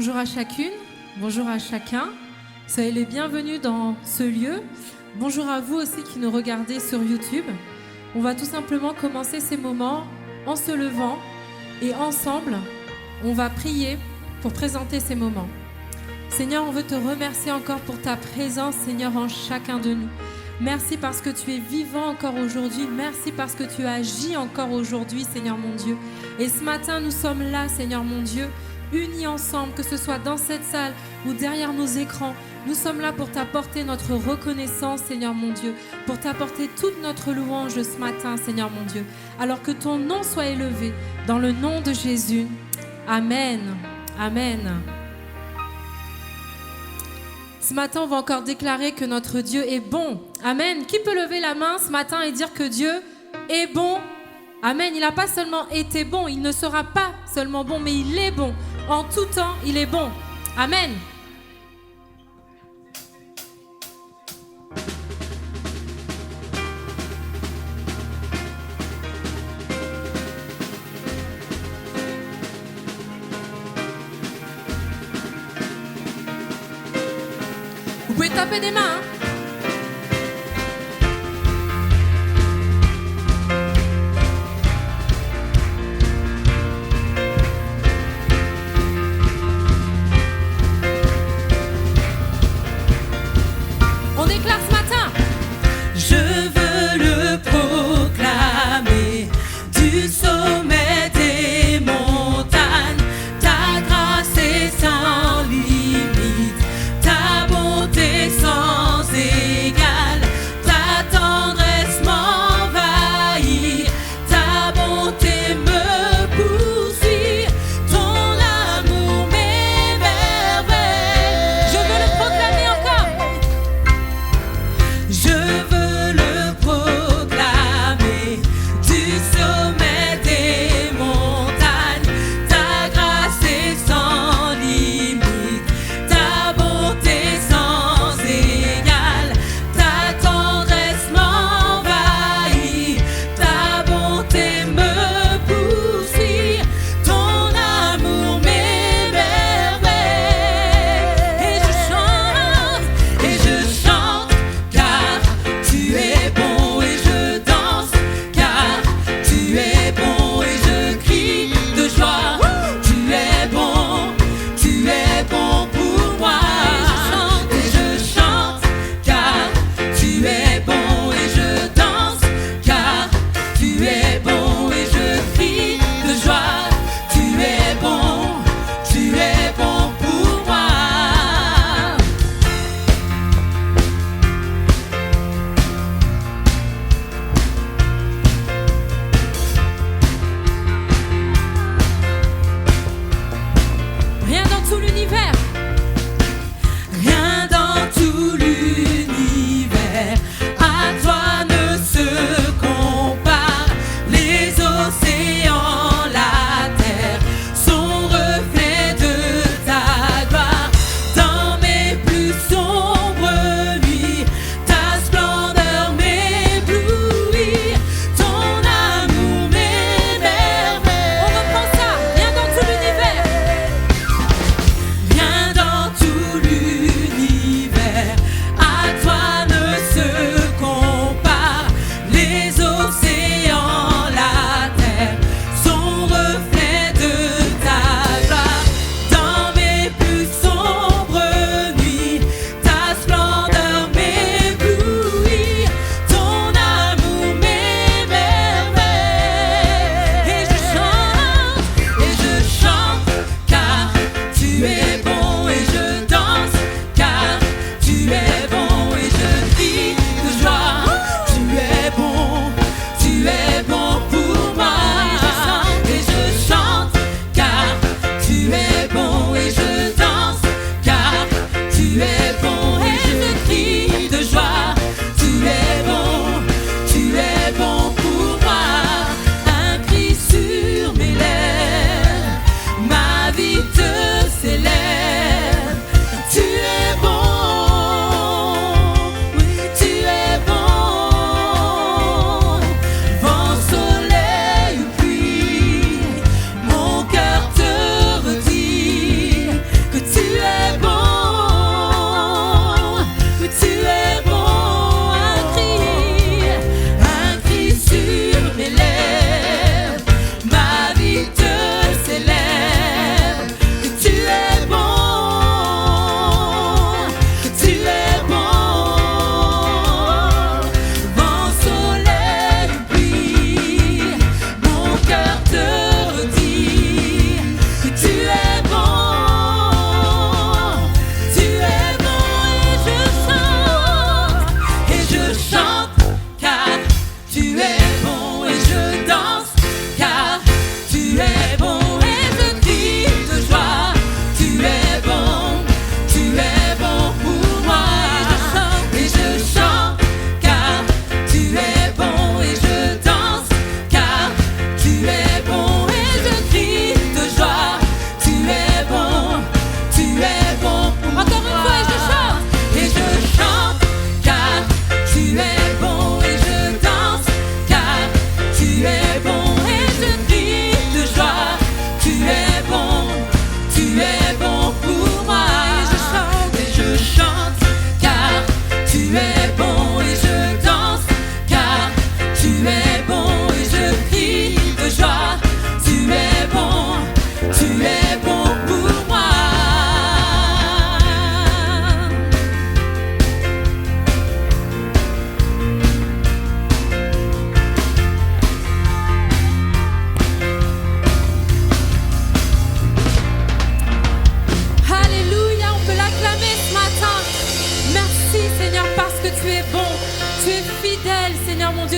Bonjour à chacune, bonjour à chacun. Soyez les bienvenus dans ce lieu. Bonjour à vous aussi qui nous regardez sur YouTube. On va tout simplement commencer ces moments en se levant et ensemble, on va prier pour présenter ces moments. Seigneur, on veut te remercier encore pour ta présence, Seigneur, en chacun de nous. Merci parce que tu es vivant encore aujourd'hui. Merci parce que tu agis encore aujourd'hui, Seigneur mon Dieu. Et ce matin, nous sommes là, Seigneur mon Dieu, unis ensemble, que ce soit dans cette salle ou derrière nos écrans. Nous sommes là pour t'apporter notre reconnaissance, Seigneur mon Dieu, pour t'apporter toute notre louange ce matin, Seigneur mon Dieu. Alors que ton nom soit élevé dans le nom de Jésus. Amen. Amen. Ce matin, on va encore déclarer que notre Dieu est bon. Amen. Qui peut lever la main ce matin et dire que Dieu est bon? Amen. Il n'a pas seulement été bon, il ne sera pas seulement bon, mais il est bon. En tout temps, il est bon. Amen. Vous pouvez taper des mains, hein. On déclare ce matin. Je veux le proclamer du sommet des montagnes. Ta grâce est sans limite, ta bonté sans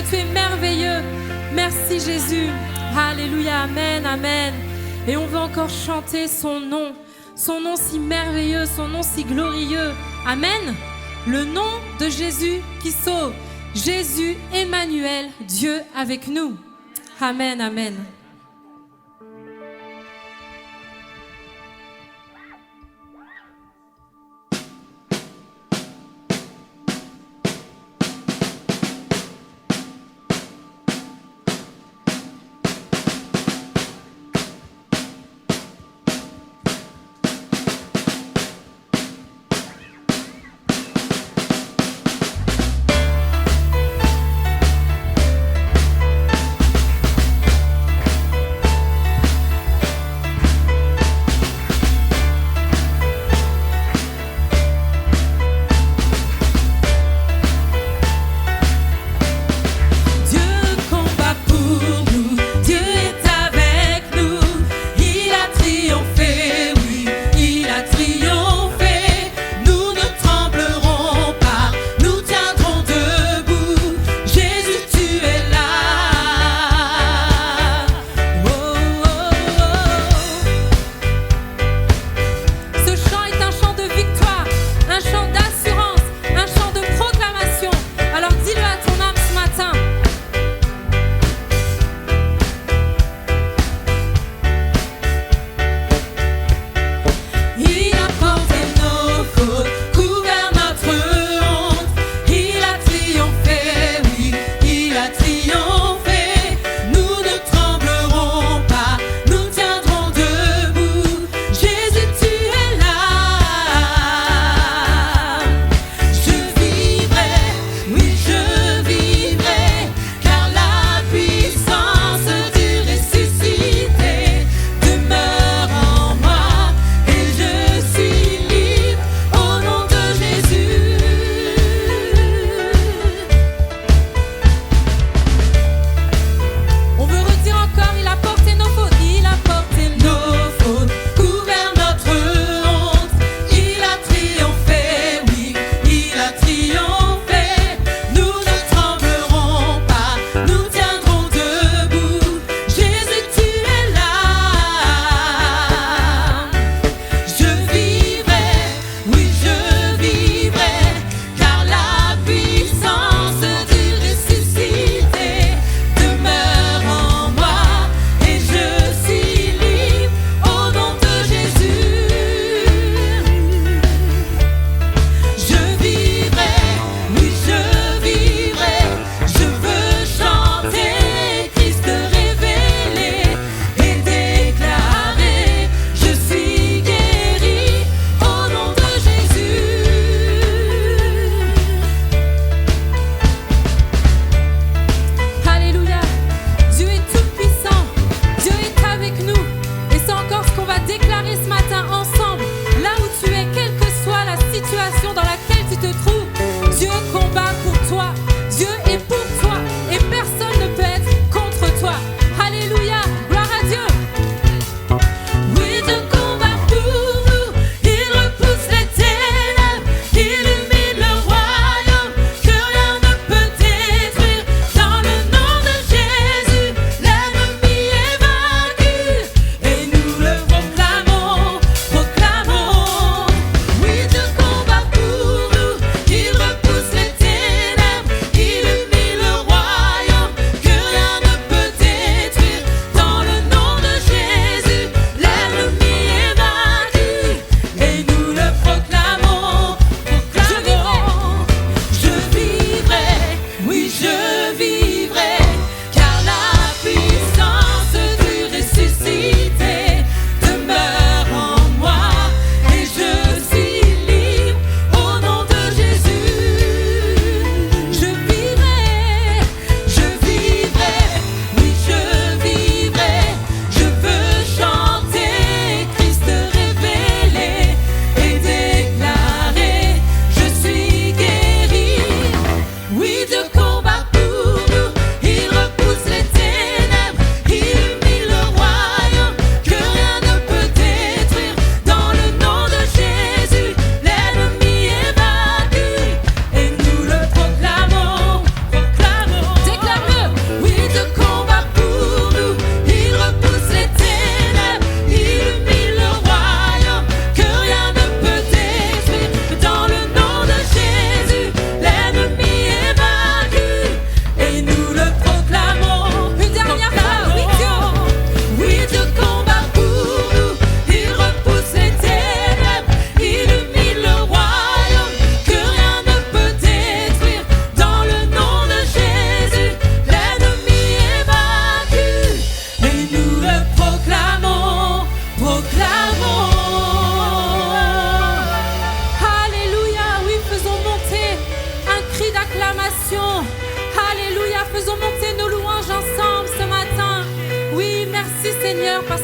tu es merveilleux. Merci Jésus. Alléluia, amen, amen. Et on veut encore chanter son nom si merveilleux, son nom si glorieux. Amen. Le nom de Jésus qui sauve. Jésus, Emmanuel, Dieu avec nous. Amen, amen.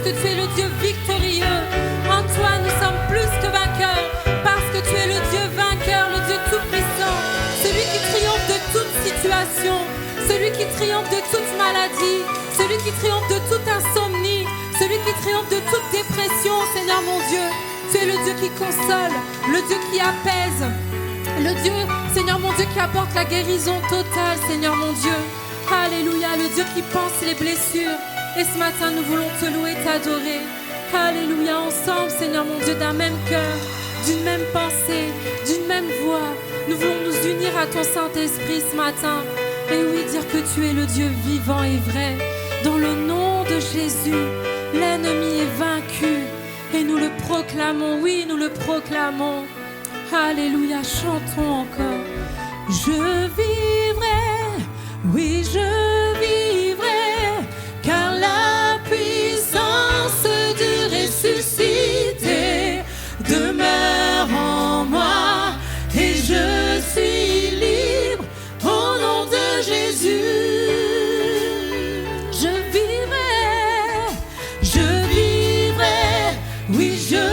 que tu es le Dieu victorieux. En toi, nous sommes plus que vainqueurs, parce que tu es le Dieu vainqueur, le Dieu tout-puissant, celui qui triomphe de toute situation, celui qui triomphe de toute maladie, celui qui triomphe de toute insomnie, celui qui triomphe de toute dépression, Seigneur mon Dieu. Tu es le Dieu qui console, le Dieu qui apaise, le Dieu, Seigneur mon Dieu, qui apporte la guérison totale, Seigneur mon Dieu. Alléluia, le Dieu qui panse les blessures. Et ce matin, nous voulons te louer, t'adorer. Alléluia, ensemble, Seigneur mon Dieu, d'un même cœur, d'une même pensée, d'une même voix. Nous voulons nous unir à ton Saint-Esprit ce matin. Et oui, dire que tu es le Dieu vivant et vrai. Dans le nom de Jésus, l'ennemi est vaincu. Et nous le proclamons, oui, nous le proclamons. Alléluia, chantons encore. Je vivrai, oui, je vivrai, car la puissance du ressuscité demeure en moi, et je suis libre au nom de Jésus. Je vivrai, oui, je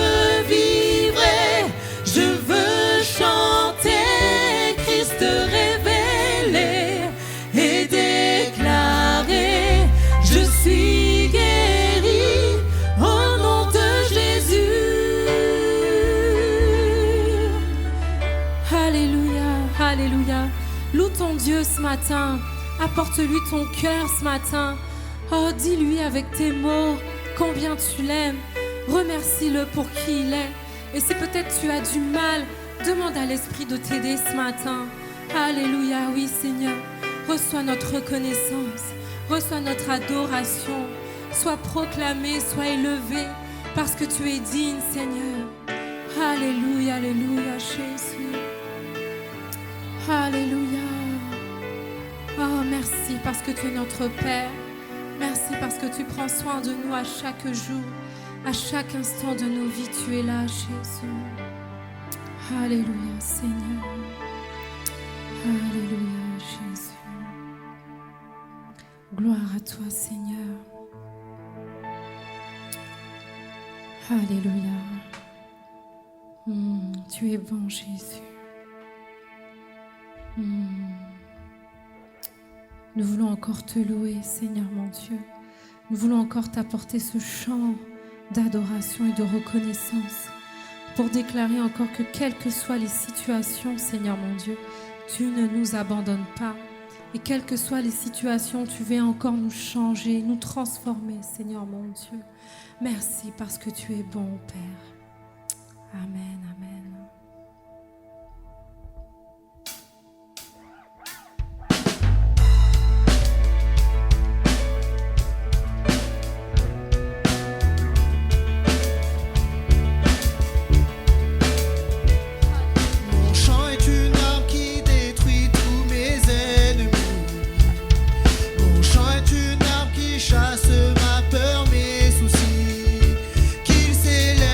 vivrai, je veux chanter Christ révélé et déclarer, je suis guéri au nom de Jésus. Alléluia, alléluia. Loue ton Dieu ce matin, apporte-lui ton cœur ce matin. Oh, dis-lui avec tes mots combien tu l'aimes. Remercie-le pour qui il est. Et si peut-être tu as du mal, demande à l'Esprit de t'aider ce matin. Alléluia, oui Seigneur. Reçois notre reconnaissance, reçois notre adoration. Sois proclamé, sois élevé, parce que tu es digne, Seigneur. Alléluia, alléluia, Jésus. Alléluia. Oh, merci parce que tu es notre Père. Merci parce que tu prends soin de nous à chaque jour. À chaque instant de nos vies, tu es là, Jésus. Alléluia, Seigneur. Alléluia, Jésus. Gloire à toi, Seigneur. Alléluia. Tu es bon, Jésus. Nous voulons encore te louer, Seigneur mon Dieu. Nous voulons encore t'apporter ce chant d'adoration et de reconnaissance pour déclarer encore que quelles que soient les situations, Seigneur mon Dieu, tu ne nous abandonnes pas. Et quelles que soient les situations, tu veux encore nous changer, nous transformer, Seigneur mon Dieu. Merci parce que tu es bon, Père. Amen, amen. Chasse ma peur, mes soucis, qu'il s'élève.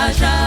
à jamais.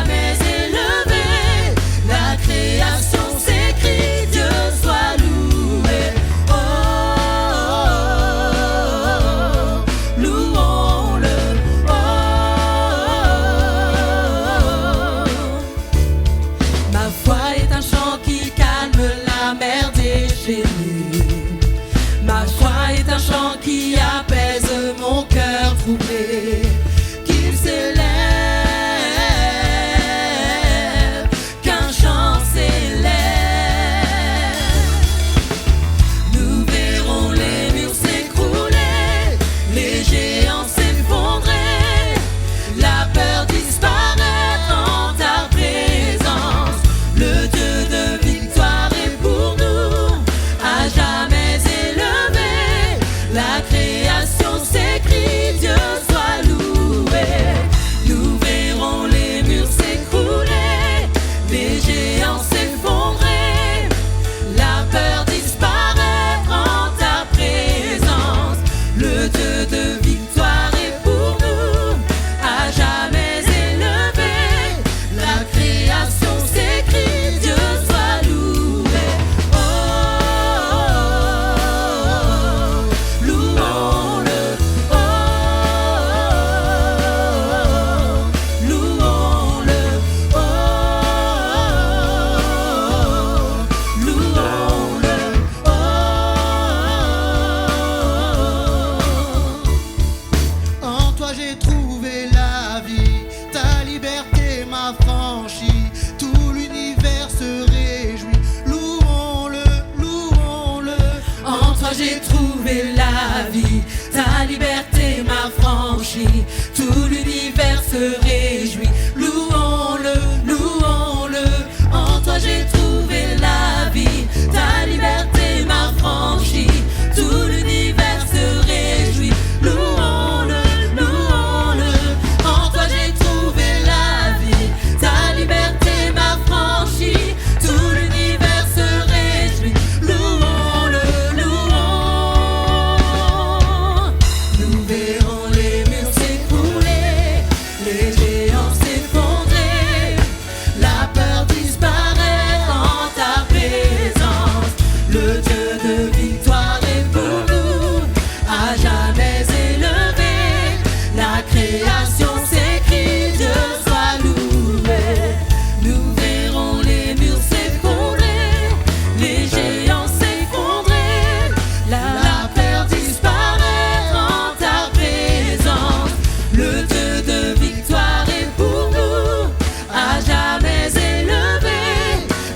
se réjouit. Louons-le, louons-le. En toi j'ai trouvé la vie. Ta liberté m'a franchi. Tout l'univers se réjouit. Louons-le, louons-le. En toi j'ai trouvé la vie. Ta liberté m'a franchi. Tout l'univers se réjouit. Louons-le, louons. Nous verrons les murs s'écrouler, les géants s'effondrer, la peur disparaît en ta présence. Le Dieu de victoire est pour nous, à jamais élevé. La création s'écrie, Dieu soit loué. Nous verrons les murs s'effondrer, les géants s'effondrer, la peur disparaît en ta présence. Le Dieu de victoire est pour nous, à jamais élevé.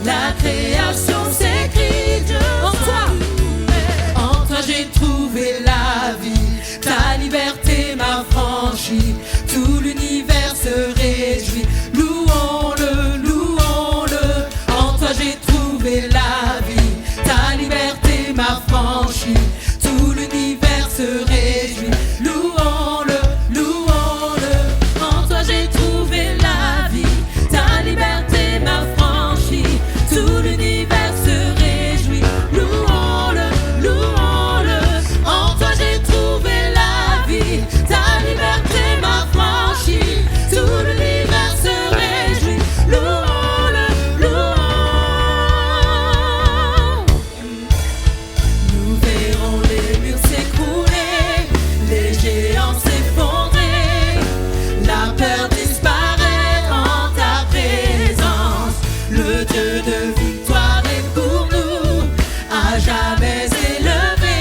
La création s'écrie, Dieu soit loué. En toi j'ai trouvé la vie, ta liberté m'a franchi. Tout l'univers se réjouit. Louons-le, louons-le. En toi j'ai trouvé la vie, ta liberté m'a franchi. Tout l'univers se réjouit. Louons-le, louons-le. En toi j'ai trouvé la vie, ta liberté m'a franchi. Tout l'univers se réjouit. Louons-le, louons-le. En toi j'ai trouvé la vie, ta liberté m'a franchi. Tout l'univers se réjouit. Louons-le, louons. Nous verrons les murs s'écrouler, les géants s'effondrer, la peur disparaît en ta présence. Le Dieu de victoire est pour nous, à jamais élevé.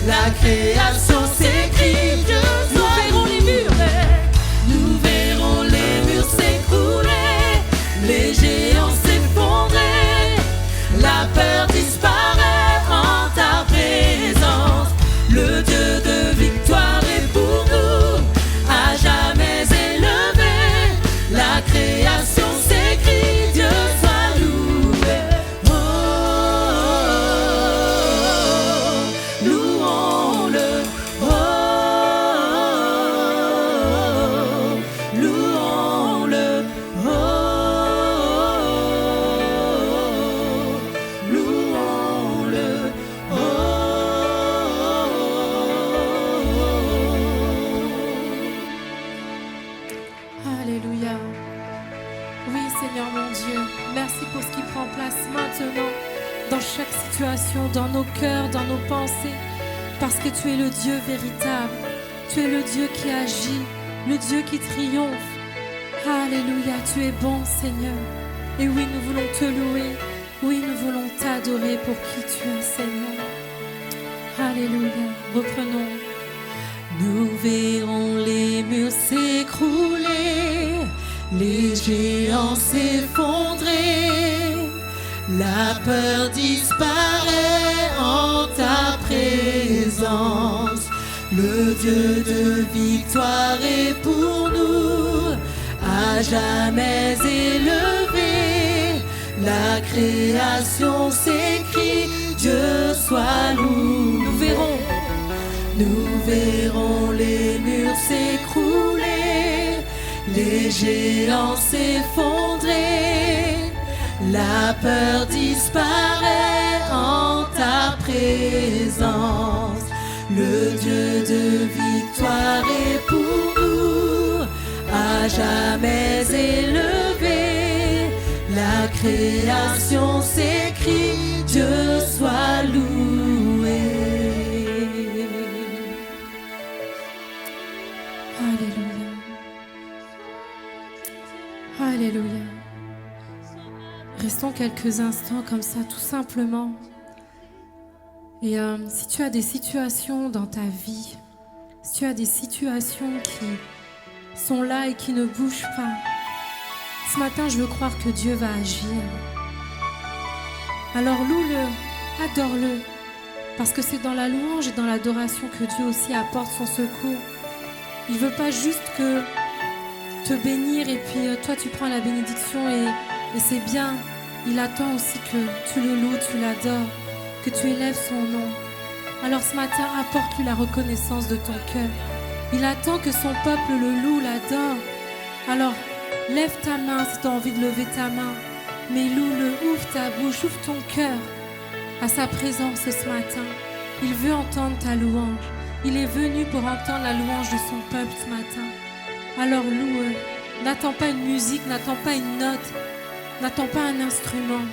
La création s'écrie, Dieu soit. Nous verrons les murs, nous verrons les murs s'écrouler, les géants s'effondrer, la peur disparaît en ta présence. Le Dieu de victoire est pour nous, à jamais élevé. La création s'écrie, Dieu soit loué. Oh, louons-le. Oh, louons-le. Oh, louons-le. Alléluia. Oui, Seigneur mon Dieu, merci pour ce qui prend place maintenant dans chaque situation, dans nos cœurs, dans nos pensées, parce que tu es le Dieu véritable. Tu es le Dieu qui agit, le Dieu qui triomphe. Alléluia, tu es bon, Seigneur. Et oui, nous voulons te louer. Oui, nous voulons t'adorer pour qui tu es, Seigneur. Alléluia. Reprenons. Nous verrons les murs s'écrouler, les géants s'effondrer, la peur disparaît en ta présence. Le Dieu de victoire est pour nous, à jamais élevé. La création s'écrie, Dieu soit loué. Nous verrons les murs s'écrouler, les géants s'effondrer, la peur disparaît en ta présence. Le Dieu de victoire est pour nous, à jamais élevé. La création s'écrie, Dieu soit loué. Alléluia. Alléluia. Restons quelques instants comme ça, tout simplement. Et si tu as des situations dans ta vie, si tu as des situations qui sont là et qui ne bougent pas, ce matin, je veux croire que Dieu va agir. Alors loue-le, adore-le, parce que c'est dans la louange et dans l'adoration que Dieu aussi apporte son secours. Il ne veut pas juste que te bénir et puis toi tu prends la bénédiction et c'est bien. Il attend aussi que tu le loues, tu l'adores, que tu élèves son nom. Alors ce matin, apporte-lui la reconnaissance de ton cœur. Il attend que son peuple le loue, l'adore. Alors lève ta main si tu as envie de lever ta main, mais loue-le, ouvre ta bouche, ouvre ton cœur à sa présence ce matin. Il veut entendre ta louange. Il est venu pour entendre la louange de son peuple ce matin. Alors loue. N'attends pas une musique, n'attends pas une note, n'attends pas un instrument,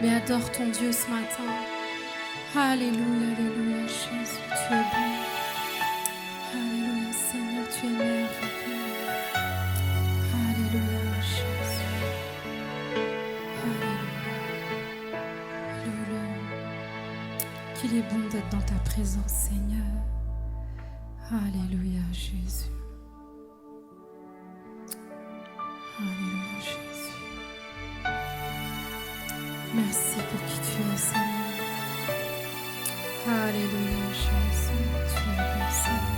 mais adore ton Dieu ce matin. Alléluia, alléluia, Jésus, tu es bon. Alléluia, Seigneur, tu es merveilleux. Alléluia, Jésus. Alléluia. Alléluia. Qu'il est bon d'être dans ta présence, Seigneur. Alléluia, Jésus. Alléluia, Jésus. Merci pour qui tu es, Seigneur. Alléluia, Jésus. Tu es bon, Seigneur.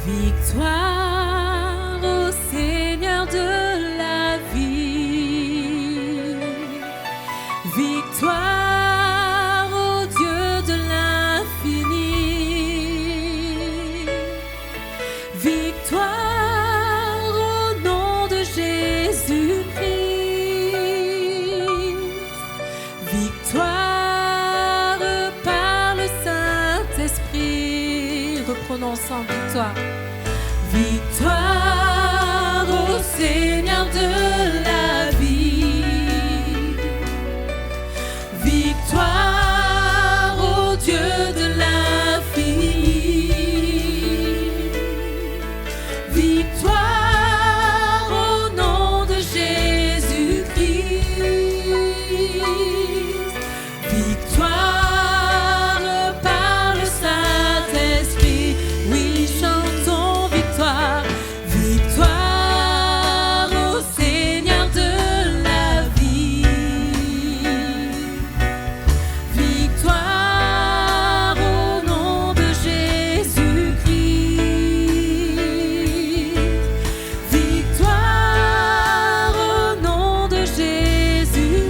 Victoire au Seigneur de la vie, victoire au Dieu de l'infini, victoire au nom de Jésus-Christ, victoire par le Saint-Esprit. Reprenons ensemble, victoire. Victoire au Seigneur de la vie, victoire au Dieu de l'infini, victoire au nom de Jésus-Christ, victoire par le Saint-Esprit. Oui, chantons victoire, victoire au Seigneur de la vie, victoire au nom de Jésus-Christ, victoire au nom de Jésus-Christ,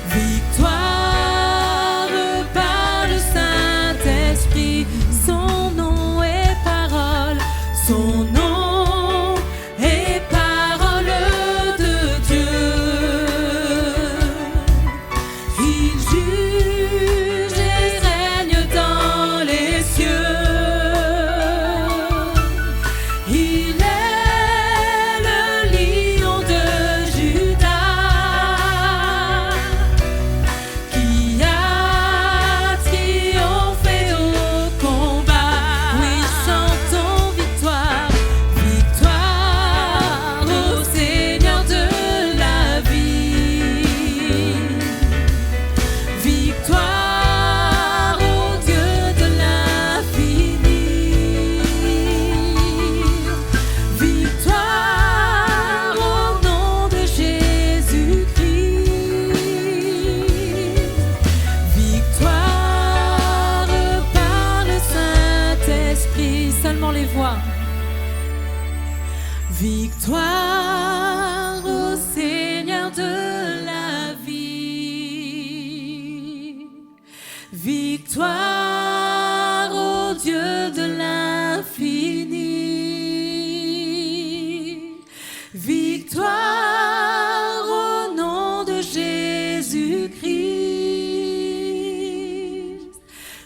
victoire par le Saint-Esprit. Son nom est parole, son nom est parole de Dieu. Il juge et règne dans les cieux. Il est le lion de Juda qui a triomphé au combat. Oui, chantons victoire, victoire au Seigneur de la vie, victoire au Dieu de l'infini, victoire au nom de Jésus-Christ, victoire par le Saint-Esprit. Seulement les voix. Victoire au Seigneur de la vie, victoire au Dieu de l'infini, victoire au nom de Jésus-Christ,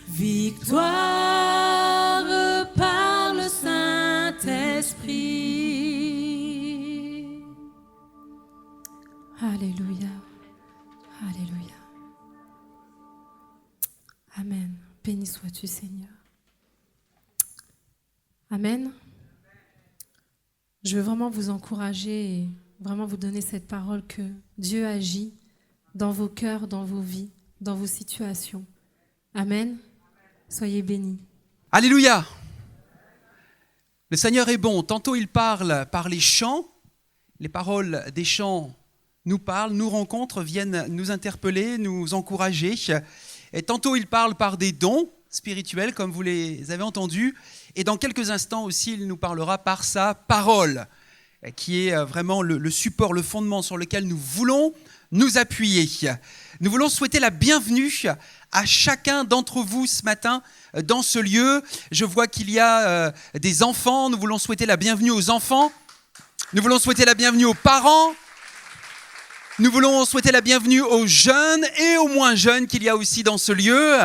victoire par le Saint-Esprit. Alléluia. Alléluia. Amen. Béni sois-tu, Seigneur. Amen. Je veux vraiment vous encourager et vraiment vous donner cette parole que Dieu agit dans vos cœurs, dans vos vies, dans vos situations. Amen. Soyez bénis. Alléluia. Le Seigneur est bon. Tantôt il parle par les chants. Les paroles des chants nous parlent, nous rencontrent, viennent nous interpeller, nous encourager. Et tantôt il parle par des dons spirituels, comme vous les avez entendus. Et dans quelques instants aussi, il nous parlera par sa parole, qui est vraiment le support, le fondement sur lequel nous voulons nous appuyer. Nous voulons souhaiter la bienvenue à chacun d'entre vous ce matin dans ce lieu. Je vois qu'il y a des enfants. Nous voulons souhaiter la bienvenue aux enfants. Nous voulons souhaiter la bienvenue aux parents. Nous voulons souhaiter la bienvenue aux jeunes et aux moins jeunes qu'il y a aussi dans ce lieu.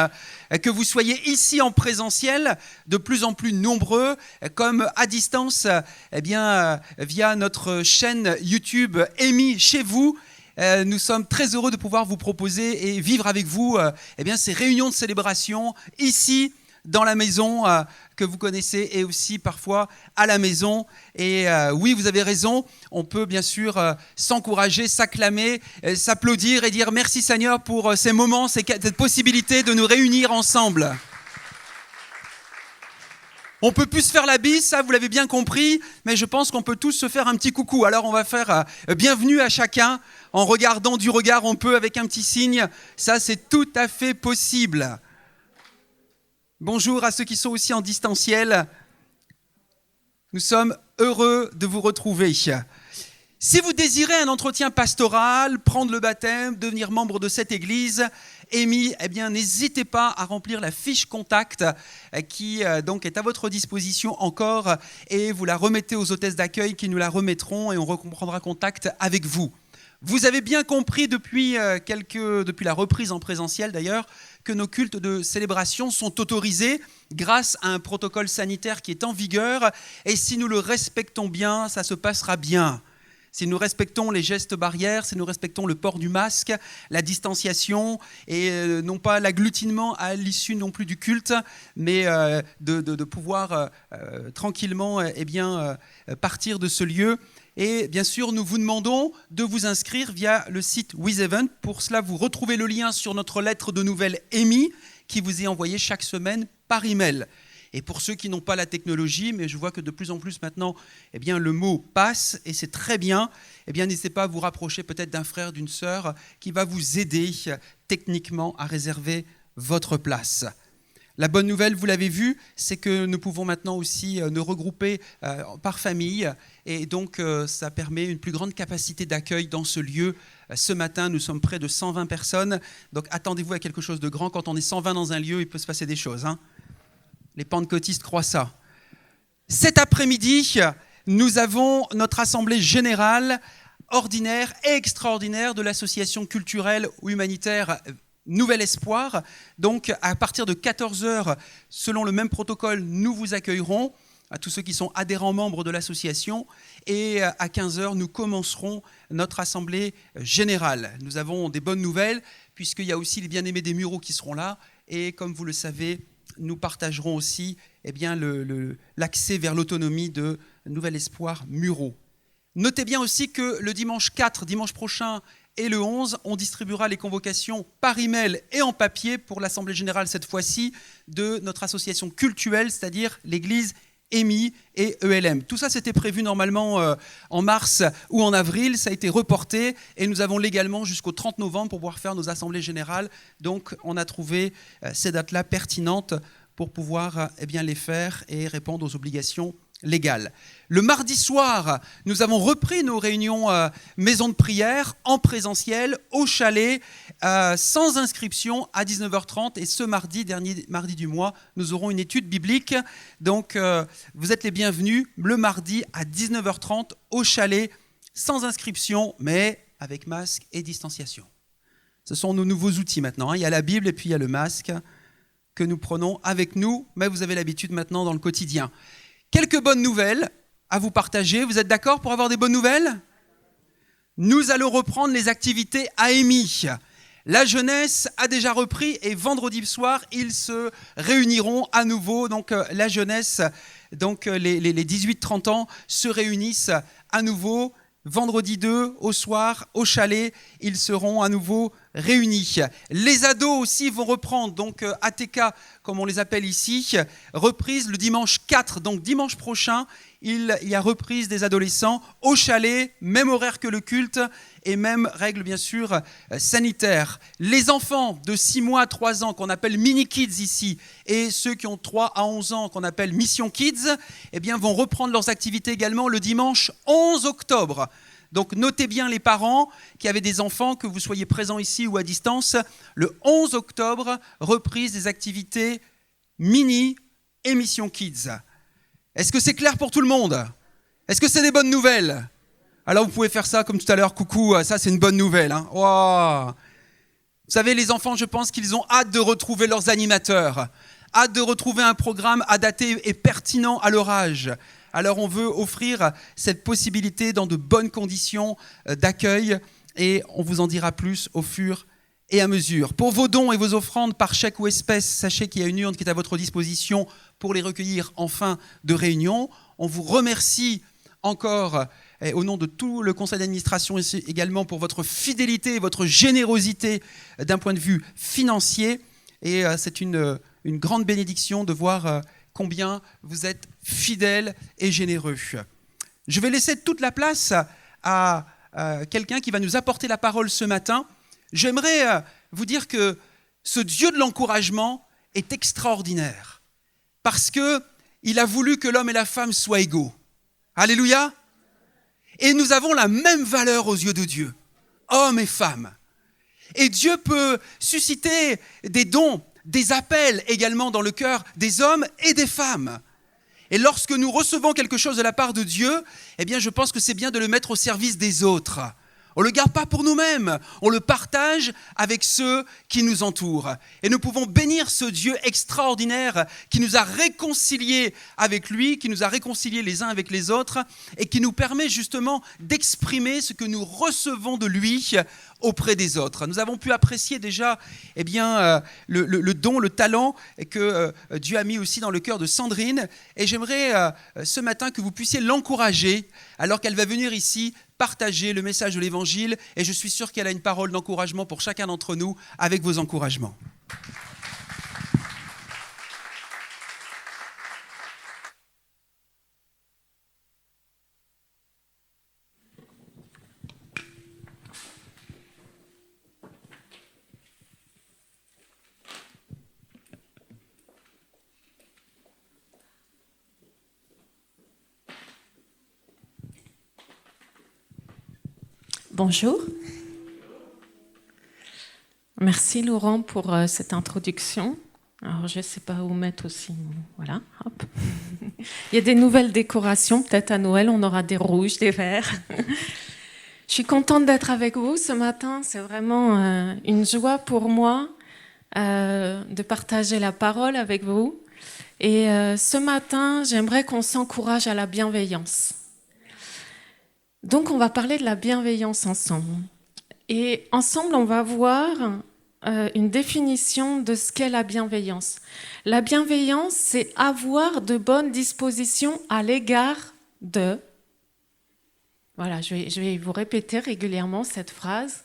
Que vous soyez ici en présentiel, de plus en plus nombreux, comme à distance, via notre chaîne YouTube EMI chez vous. Nous sommes très heureux de pouvoir vous proposer et vivre avec vous ces réunions de célébration ici dans la maison que vous connaissez et aussi parfois à la maison. Et oui, vous avez raison, on peut bien sûr s'encourager, s'acclamer, s'applaudir et dire merci Seigneur pour ces moments, cette possibilité de nous réunir ensemble. On peut plus se faire la bise, ça vous l'avez bien compris, mais je pense qu'on peut tous se faire un petit coucou. Alors on va faire bienvenue à chacun. En regardant du regard, on peut avec un petit signe. Ça, c'est tout à fait possible. Bonjour à ceux qui sont aussi en distanciel. Nous sommes heureux de vous retrouver. Si vous désirez un entretien pastoral, prendre le baptême, devenir membre de cette église, EMI, n'hésitez pas à remplir la fiche contact qui donc est à votre disposition encore et vous la remettez aux hôtesses d'accueil qui nous la remettront et on reprendra contact avec vous. Vous avez bien compris depuis la reprise en présentiel d'ailleurs, que nos cultes de célébration sont autorisés grâce à un protocole sanitaire qui est en vigueur. Et si nous le respectons bien, ça se passera bien. Si nous respectons les gestes barrières, si nous respectons le port du masque, la distanciation et non pas l'agglutinement à l'issue non plus du culte, mais de pouvoir tranquillement partir de ce lieu. Et bien sûr, nous vous demandons de vous inscrire via le site WizEvent. Pour cela, vous retrouvez le lien sur notre lettre de nouvelles EMI qui vous est envoyée chaque semaine par email. Et pour ceux qui n'ont pas la technologie, mais je vois que de plus en plus maintenant, le mot passe et c'est très bien. N'hésitez pas à vous rapprocher peut-être d'un frère, d'une sœur qui va vous aider techniquement à réserver votre place. La bonne nouvelle, vous l'avez vu, c'est que nous pouvons maintenant aussi nous regrouper par famille et donc ça permet une plus grande capacité d'accueil dans ce lieu. Ce matin, nous sommes près de 120 personnes, donc attendez-vous à quelque chose de grand. Quand on est 120 dans un lieu, il peut se passer des choses. Les pentecôtistes croient ça. Cet après-midi, nous avons notre assemblée générale ordinaire et extraordinaire de l'association culturelle ou humanitaire Nouvel Espoir. Donc, à partir de 14h, selon le même protocole, nous vous accueillerons, à tous ceux qui sont adhérents membres de l'association. Et à 15h, nous commencerons notre assemblée générale. Nous avons des bonnes nouvelles, puisqu'il y a aussi les bien-aimés des Mureaux qui seront là. Et comme vous le savez, nous partagerons aussi l'accès vers l'autonomie de Nouvel Espoir Mureaux. Notez bien aussi que le dimanche 4, dimanche prochain, et le 11, on distribuera les convocations par email et en papier pour l'Assemblée générale cette fois-ci de notre association cultuelle, c'est-à-dire l'église EMI et ELM. Tout ça, c'était prévu normalement en mars ou en avril. Ça a été reporté et nous avons légalement jusqu'au 30 novembre pour pouvoir faire nos assemblées générales. Donc, on a trouvé ces dates-là pertinentes pour pouvoir les faire et répondre aux obligations légales. Le mardi soir, nous avons repris nos réunions maison de prière en présentiel au chalet sans inscription à 19h30 et ce mardi, dernier mardi du mois, nous aurons une étude biblique. Donc vous êtes les bienvenus le mardi à 19h30 au chalet sans inscription mais avec masque et distanciation. Ce sont nos nouveaux outils maintenant. Il y a la Bible et puis il y a le masque que nous prenons avec nous, mais vous avez l'habitude maintenant dans le quotidien. Quelques bonnes nouvelles à vous partager. Vous êtes d'accord pour avoir des bonnes nouvelles ? Nous allons reprendre les activités à EMI. La jeunesse a déjà repris et vendredi soir, ils se réuniront à nouveau. Donc la jeunesse, donc les 18-30 ans se réunissent à nouveau vendredi 2, au soir, au chalet, ils seront à nouveau réunis. Les ados aussi vont reprendre, donc ATK, comme on les appelle ici, reprise le dimanche 4, donc dimanche prochain, il y a reprise des adolescents au chalet, même horaire que le culte et même règles bien sûr sanitaires. Les enfants de 6 mois à 3 ans qu'on appelle mini kids ici et ceux qui ont 3 à 11 ans qu'on appelle mission kids, eh bien vont reprendre leurs activités également le dimanche 11 octobre. Donc notez bien les parents qui avaient des enfants, que vous soyez présents ici ou à distance, le 11 octobre, reprise des activités mini et mission kids. Est-ce que c'est clair pour tout le monde ? Est-ce que c'est des bonnes nouvelles ? Alors vous pouvez faire ça comme tout à l'heure, coucou, ça c'est une bonne nouvelle. Hein. Wow. Vous savez, les enfants, je pense qu'ils ont hâte de retrouver leurs animateurs, hâte de retrouver un programme adapté et pertinent à leur âge. Alors on veut offrir cette possibilité dans de bonnes conditions d'accueil et on vous en dira plus au fur et à mesure. Pour vos dons et vos offrandes par chèque ou espèce, sachez qu'il y a une urne qui est à votre disposition pour les recueillir en fin de réunion. On vous remercie encore au nom de tout le conseil d'administration également pour votre fidélité et votre générosité d'un point de vue financier. Et c'est une grande bénédiction de voir combien vous êtes fidèles et généreux. Je vais laisser toute la place à quelqu'un qui va nous apporter la parole ce matin. J'aimerais vous dire que ce Dieu de l'encouragement est extraordinaire parce qu'il a voulu que l'homme et la femme soient égaux. Alléluia. Et nous avons la même valeur aux yeux de Dieu, hommes et femmes. Et Dieu peut susciter des dons, des appels également dans le cœur des hommes et des femmes. Et lorsque nous recevons quelque chose de la part de Dieu, eh bien je pense que c'est bien de le mettre au service des autres. On ne le garde pas pour nous-mêmes, on le partage avec ceux qui nous entourent. Et nous pouvons bénir ce Dieu extraordinaire qui nous a réconciliés avec lui, qui nous a réconciliés les uns avec les autres et qui nous permet justement d'exprimer ce que nous recevons de lui auprès des autres. Nous avons pu apprécier déjà le don, le talent que Dieu a mis aussi dans le cœur de Sandrine. Et j'aimerais ce matin que vous puissiez l'encourager alors qu'elle va venir ici partager le message de l'Évangile. Et je suis sûr qu'elle a une parole d'encouragement pour chacun d'entre nous avec vos encouragements. Bonjour. Merci Laurent pour cette introduction. Alors je ne sais pas où mettre aussi. Voilà, hop. Il y a des nouvelles décorations. Peut-être à Noël, on aura des rouges, des verts. Je suis contente d'être avec vous ce matin. C'est vraiment une joie pour moi de partager la parole avec vous. Et ce matin, j'aimerais qu'on s'encourage à la bienveillance. Donc, on va parler de la bienveillance ensemble. Et ensemble, on va voir une définition de ce qu'est la bienveillance. La bienveillance, c'est avoir de bonnes dispositions à l'égard de... Voilà, je vais vous répéter régulièrement cette phrase.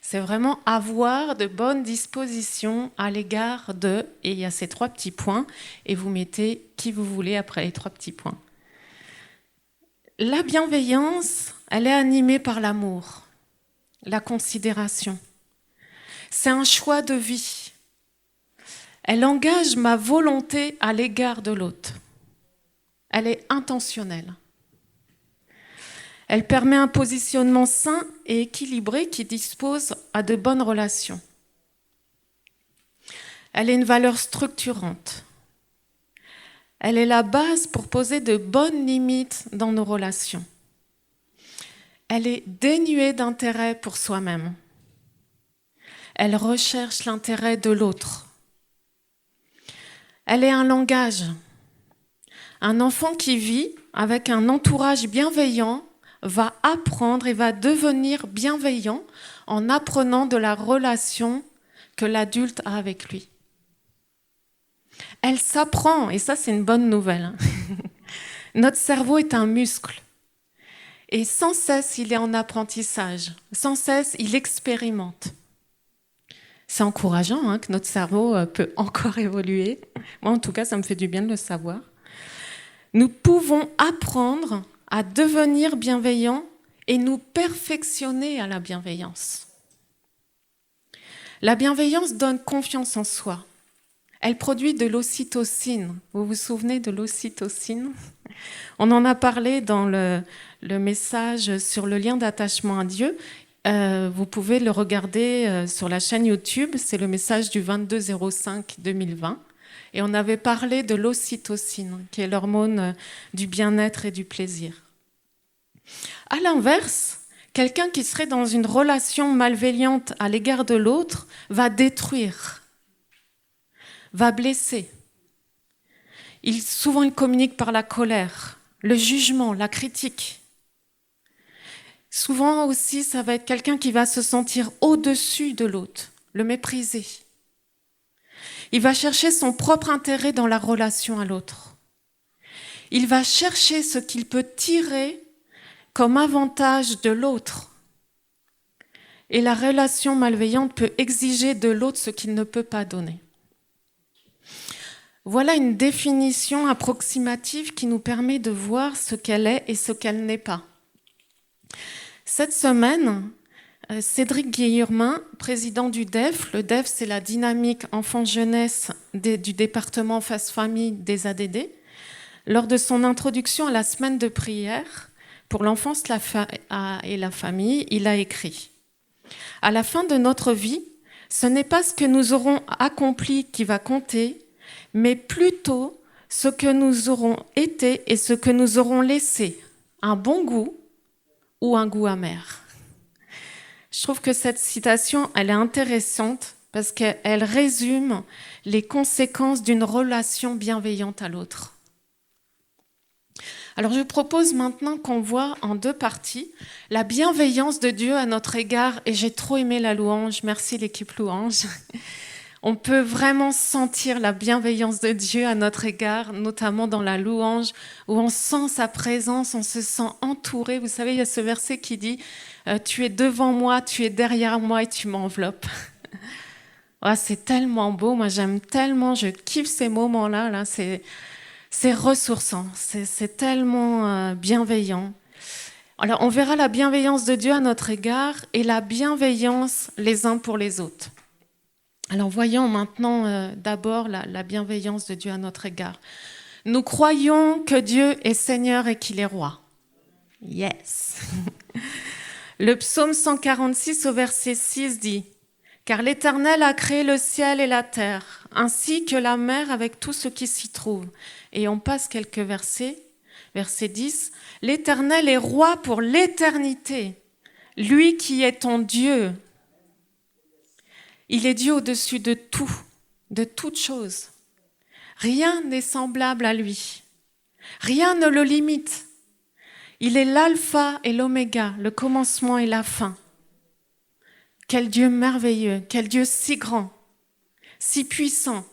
C'est vraiment avoir de bonnes dispositions à l'égard de... Et il y a ces 3 petits points, et vous mettez qui vous voulez après les 3 petits points. La bienveillance, elle est animée par l'amour, la considération. C'est un choix de vie. Elle engage ma volonté à l'égard de l'autre. Elle est intentionnelle. Elle permet un positionnement sain et équilibré qui dispose à de bonnes relations. Elle est une valeur structurante. Elle est la base pour poser de bonnes limites dans nos relations. Elle est dénuée d'intérêt pour soi-même. Elle recherche l'intérêt de l'autre. Elle est un langage. Un enfant qui vit avec un entourage bienveillant va apprendre et va devenir bienveillant en apprenant de la relation que l'adulte a avec lui. Elle s'apprend, et ça c'est une bonne nouvelle. Notre cerveau est un muscle. Et sans cesse, il est en apprentissage. Sans cesse, il expérimente. C'est encourageant que notre cerveau peut encore évoluer. Moi, en tout cas, ça me fait du bien de le savoir. Nous pouvons apprendre à devenir bienveillants et nous perfectionner à la bienveillance. La bienveillance donne confiance en soi. Elle produit de l'ocytocine. Vous vous souvenez de l'ocytocine ? On en a parlé dans le message sur le lien d'attachement à Dieu. Vous pouvez le regarder sur la chaîne YouTube. C'est le message du 22/05/2020. Et on avait parlé de l'ocytocine, qui est l'hormone du bien-être et du plaisir. À l'inverse, quelqu'un qui serait dans une relation malveillante à l'égard de l'autre va détruire, va blesser. Souvent, il communique par la colère, le jugement, la critique. Souvent aussi, ça va être quelqu'un qui va se sentir au-dessus de l'autre, le mépriser. Il va chercher son propre intérêt dans la relation à l'autre. Il va chercher ce qu'il peut tirer comme avantage de l'autre. Et la relation malveillante peut exiger de l'autre ce qu'il ne peut pas donner. Voilà une définition approximative qui nous permet de voir ce qu'elle est et ce qu'elle n'est pas. Cette semaine, Cédric Guillermin, président du DEF, le DEF c'est la dynamique enfant-jeunesse du département face-famille des ADD, lors de son introduction à la semaine de prière pour l'enfance et la famille, il a écrit « À la fin de notre vie, ce n'est pas ce que nous aurons accompli qui va compter, mais plutôt ce que nous aurons été et ce que nous aurons laissé, un bon goût ou un goût amer. » Je trouve que cette citation, elle est intéressante parce qu'elle résume les conséquences d'une relation bienveillante à l'autre. Alors je propose maintenant qu'on voit en deux parties la bienveillance de Dieu à notre égard, et j'ai trop aimé la louange, merci l'équipe louange. On peut vraiment sentir la bienveillance de Dieu à notre égard, notamment dans la louange, où on sent sa présence, on se sent entouré. Vous savez, il y a ce verset qui dit « Tu es devant moi, tu es derrière moi et tu m'enveloppes ». Ouais, c'est tellement beau, moi j'aime tellement, je kiffe ces moments-là, là, c'est ressourçant, c'est tellement bienveillant. Alors on verra la bienveillance de Dieu à notre égard et la bienveillance les uns pour les autres. Alors voyons maintenant d'abord la bienveillance de Dieu à notre égard. Nous croyons que Dieu est Seigneur et qu'il est roi. Yes. Le psaume 146 au verset 6 dit « Car l'Éternel a créé le ciel et la terre, ainsi que la mer avec tout ce qui s'y trouve. » Et on passe quelques versets. Verset 10 « L'Éternel est roi pour l'éternité, lui qui est ton Dieu. » Il est Dieu au-dessus de tout, de toute chose. Rien n'est semblable à lui. Rien ne le limite. Il est l'alpha et l'oméga, le commencement et la fin. Quel Dieu merveilleux, quel Dieu si grand, si puissant.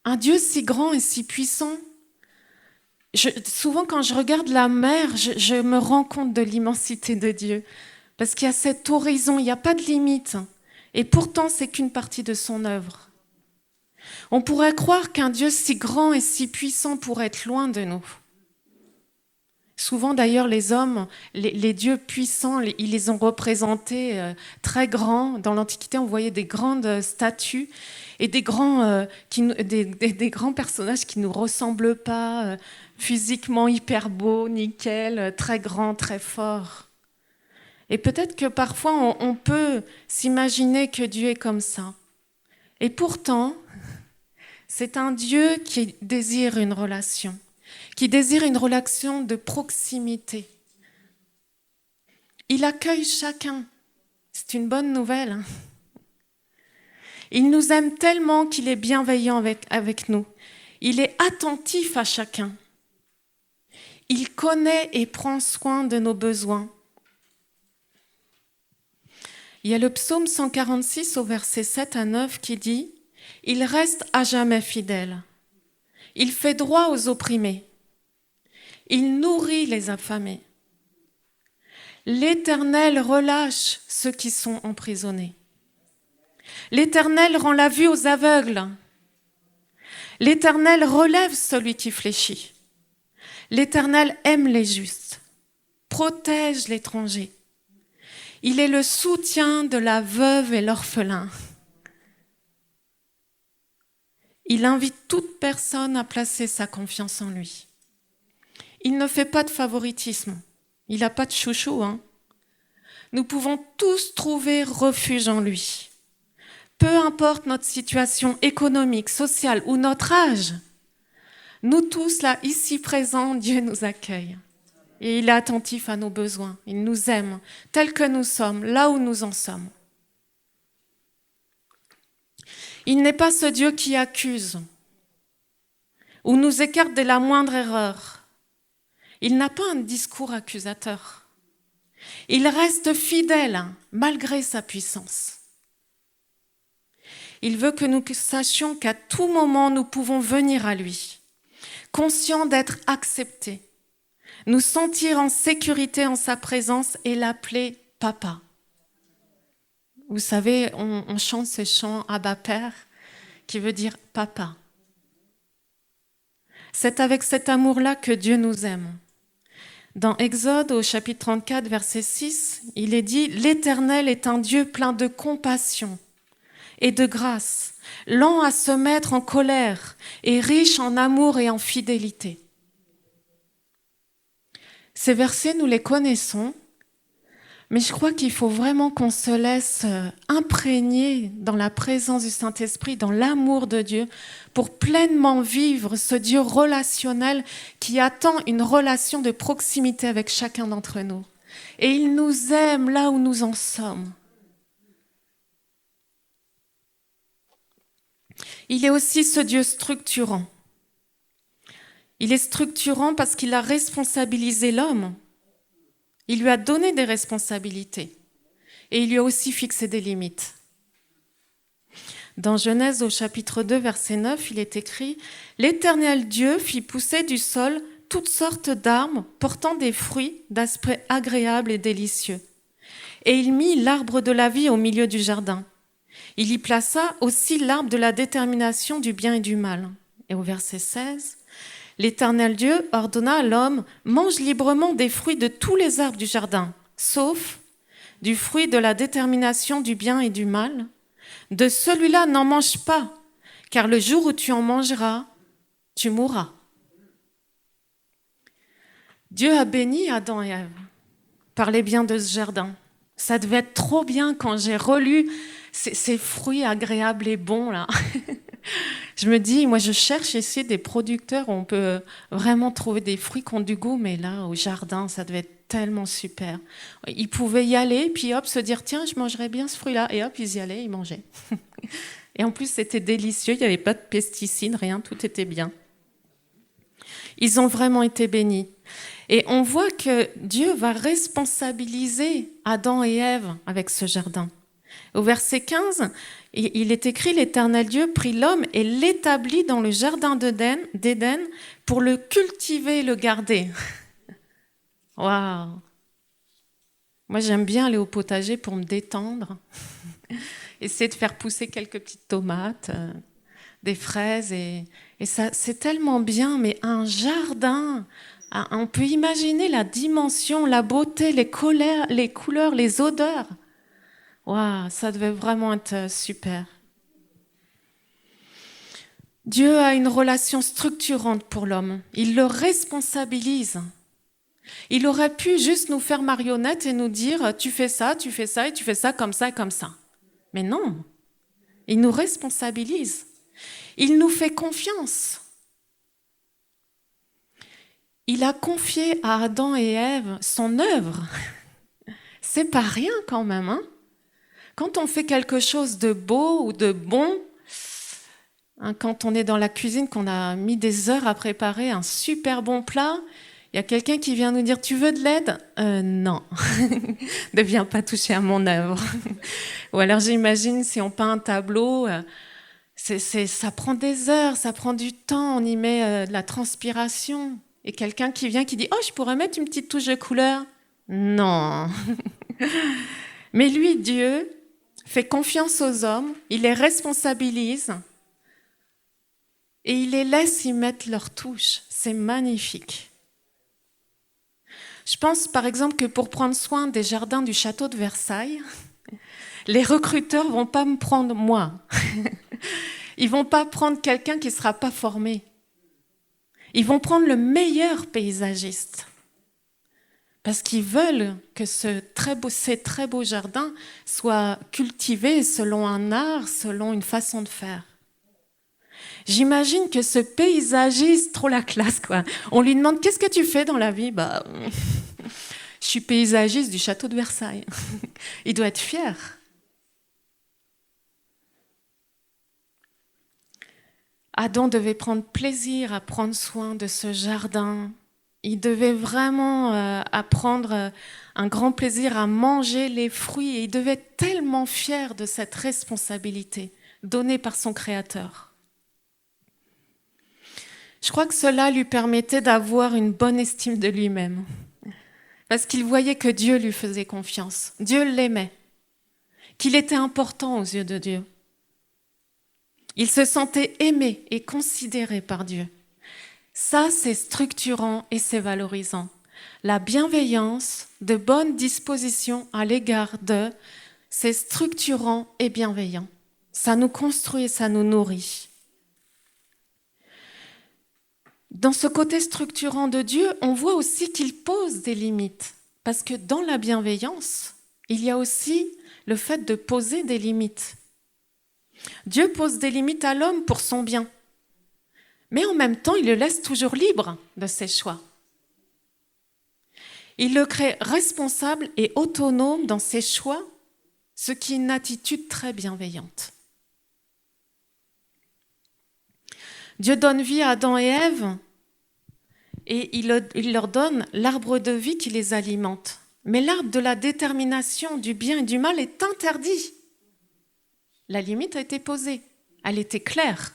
Un Dieu si grand et si puissant. Souvent quand je regarde la mer, je me rends compte de l'immensité de Dieu. Parce qu'il y a cet horizon, il n'y a pas de limite. Et pourtant, c'est qu'une partie de son œuvre. On pourrait croire qu'un Dieu si grand et si puissant pourrait être loin de nous. Souvent, d'ailleurs, les hommes, les dieux puissants, ils les ont représentés très grands. Dans l'Antiquité, on voyait des grandes statues et des grands personnages qui ne nous ressemblent pas, physiquement hyper beaux, nickel, très grands, très forts. Et peut-être que parfois, on peut s'imaginer que Dieu est comme ça. Et pourtant, c'est un Dieu qui désire une relation de proximité. Il accueille chacun. C'est une bonne nouvelle. Il nous aime tellement qu'il est bienveillant avec nous. Il est attentif à chacun. Il connaît et prend soin de nos besoins. Il y a le psaume 146 au verset 7 à 9 qui dit « Il reste à jamais fidèle. Il fait droit aux opprimés. Il nourrit les affamés. L'Éternel relâche ceux qui sont emprisonnés. L'Éternel rend la vue aux aveugles. L'Éternel relève celui qui fléchit. L'Éternel aime les justes, protège l'étranger. Il est le soutien de la veuve et l'orphelin. Il invite toute personne à placer sa confiance en lui. Il ne fait pas de favoritisme. Il n'a pas de chouchou. Nous pouvons tous trouver refuge en lui. Peu importe notre situation économique, sociale ou notre âge, nous tous là, ici présents, Dieu nous accueille. Et il est attentif à nos besoins. Il nous aime tels que nous sommes, là où nous en sommes. Il n'est pas ce Dieu qui accuse ou nous écarte de la moindre erreur. Il n'a pas un discours accusateur. Il reste fidèle malgré sa puissance. Il veut que nous sachions qu'à tout moment, nous pouvons venir à lui, conscients d'être acceptés, nous sentir en sécurité en sa présence et l'appeler Papa. Vous savez, on chante ce chant Abba Père qui veut dire Papa. C'est avec cet amour-là que Dieu nous aime. Dans Exode, au chapitre 34, verset 6, il est dit « L'Éternel est un Dieu plein de compassion et de grâce, lent à se mettre en colère et riche en amour et en fidélité. » Ces versets, nous les connaissons, mais je crois qu'il faut vraiment qu'on se laisse imprégner dans la présence du Saint-Esprit, dans l'amour de Dieu, pour pleinement vivre ce Dieu relationnel qui attend une relation de proximité avec chacun d'entre nous. Et il nous aime là où nous en sommes. Il est aussi ce Dieu structurant. Il est structurant parce qu'il a responsabilisé l'homme. Il lui a donné des responsabilités et il lui a aussi fixé des limites. Dans Genèse au chapitre 2, verset 9, il est écrit « L'Éternel Dieu fit pousser du sol toutes sortes d'arbres portant des fruits d'aspect agréable et délicieux. Et il mit l'arbre de la vie au milieu du jardin. Il y plaça aussi l'arbre de la détermination du bien et du mal. » Et au verset 16, l'Éternel Dieu ordonna à l'homme « Mange librement des fruits de tous les arbres du jardin, sauf du fruit de la détermination du bien et du mal. De celui-là, n'en mange pas, car le jour où tu en mangeras, tu mourras. » Dieu a béni Adam et Ève par les biens de ce jardin. Ça devait être trop bien quand j'ai relu ces fruits agréables et bons là. Je me dis, moi je cherche ici des producteurs où on peut vraiment trouver des fruits qui ont du goût, mais là au jardin ça devait être tellement super. Ils pouvaient y aller, puis hop, se dire tiens, je mangerais bien ce fruit-là, et hop, ils y allaient, ils mangeaient. Et en plus c'était délicieux, il n'y avait pas de pesticides, rien, tout était bien. Ils ont vraiment été bénis. Et on voit que Dieu va responsabiliser Adam et Ève avec ce jardin. Au verset 15, il est écrit « L'Éternel Dieu prit l'homme et l'établit dans le jardin d'Éden pour le cultiver et le garder. » Waouh! Moi, j'aime bien aller au potager pour me détendre, essayer de faire pousser quelques petites tomates, des fraises, et ça, c'est tellement bien, mais un jardin, on peut imaginer la dimension, la beauté, les couleurs, les odeurs. Waouh, ça devait vraiment être super. Dieu a une relation structurante pour l'homme. Il le responsabilise. Il aurait pu juste nous faire marionnette et nous dire « tu fais ça, et tu fais ça comme ça et comme ça ». Mais non, il nous responsabilise. Il nous fait confiance. Il a confié à Adam et Ève son œuvre. C'est pas rien quand même, hein? Quand on fait quelque chose de beau ou de bon, quand on est dans la cuisine, qu'on a mis des heures à préparer un super bon plat, il y a quelqu'un qui vient nous dire « Tu veux de l'aide ?» Non, ne viens pas toucher à mon œuvre. Ou alors j'imagine si on peint un tableau, ça prend des heures, ça prend du temps, on y met de la transpiration. Et quelqu'un qui vient qui dit « Oh, je pourrais mettre une petite touche de couleur ?» Non. Mais lui, Dieu, fait confiance aux hommes, il les responsabilise et il les laisse y mettre leur touche. C'est magnifique. Je pense par exemple que pour prendre soin des jardins du château de Versailles, les recruteurs ne vont pas me prendre moi. Ils ne vont pas prendre quelqu'un qui ne sera pas formé. Ils vont prendre le meilleur paysagiste. Parce qu'ils veulent que ces très beaux jardins soient cultivés selon un art, selon une façon de faire. J'imagine que ce paysagiste, trop la classe, quoi. On lui demande « Qu'est-ce que tu fais dans la vie ?» Je suis paysagiste du château de Versailles. Il doit être fier. Adam devait prendre plaisir à prendre soin de ce jardin. Il devait vraiment apprendre un grand plaisir à manger les fruits. Et il devait être tellement fier de cette responsabilité donnée par son Créateur. Je crois que cela lui permettait d'avoir une bonne estime de lui-même. Parce qu'il voyait que Dieu lui faisait confiance. Dieu l'aimait. Qu'il était important aux yeux de Dieu. Il se sentait aimé et considéré par Dieu. Ça, c'est structurant et c'est valorisant. La bienveillance, de bonnes dispositions à l'égard d'eux, c'est structurant et bienveillant. Ça nous construit et ça nous nourrit. Dans ce côté structurant de Dieu, on voit aussi qu'il pose des limites. Parce que dans la bienveillance, il y a aussi le fait de poser des limites. Dieu pose des limites à l'homme pour son bien. Mais en même temps, il le laisse toujours libre de ses choix. Il le crée responsable et autonome dans ses choix, ce qui est une attitude très bienveillante. Dieu donne vie à Adam et Ève et il leur donne l'arbre de vie qui les alimente. Mais l'arbre de la détermination du bien et du mal est interdit. La limite a été posée, elle était claire.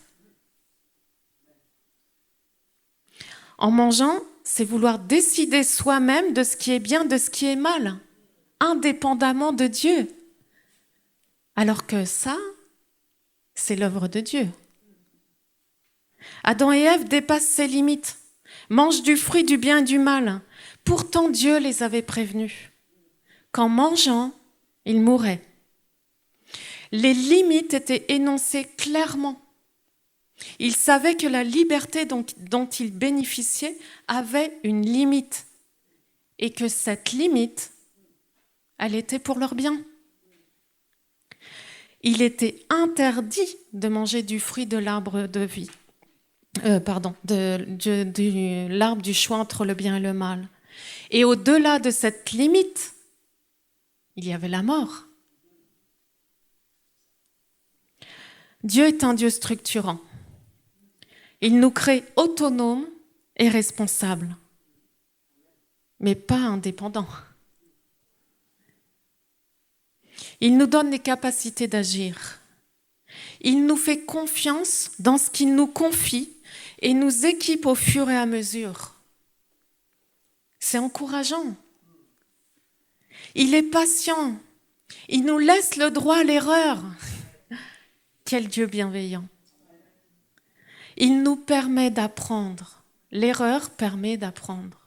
En mangeant, c'est vouloir décider soi-même de ce qui est bien, de ce qui est mal, indépendamment de Dieu. Alors que ça, c'est l'œuvre de Dieu. Adam et Ève dépassent ces limites, mangent du fruit du bien et du mal. Pourtant, Dieu les avait prévenus qu'en mangeant, ils mourraient. Les limites étaient énoncées clairement. Ils savaient que la liberté dont ils bénéficiaient avait une limite et que cette limite, elle était pour leur bien. Il était interdit de manger du fruit de l'arbre de vie. De l'arbre du choix entre le bien et le mal. Et au-delà de cette limite, il y avait la mort. Dieu est un Dieu structurant. Il nous crée autonomes et responsables, mais pas indépendants. Il nous donne les capacités d'agir. Il nous fait confiance dans ce qu'il nous confie et nous équipe au fur et à mesure. C'est encourageant. Il est patient. Il nous laisse le droit à l'erreur. Quel Dieu bienveillant. Il nous permet d'apprendre. L'erreur permet d'apprendre.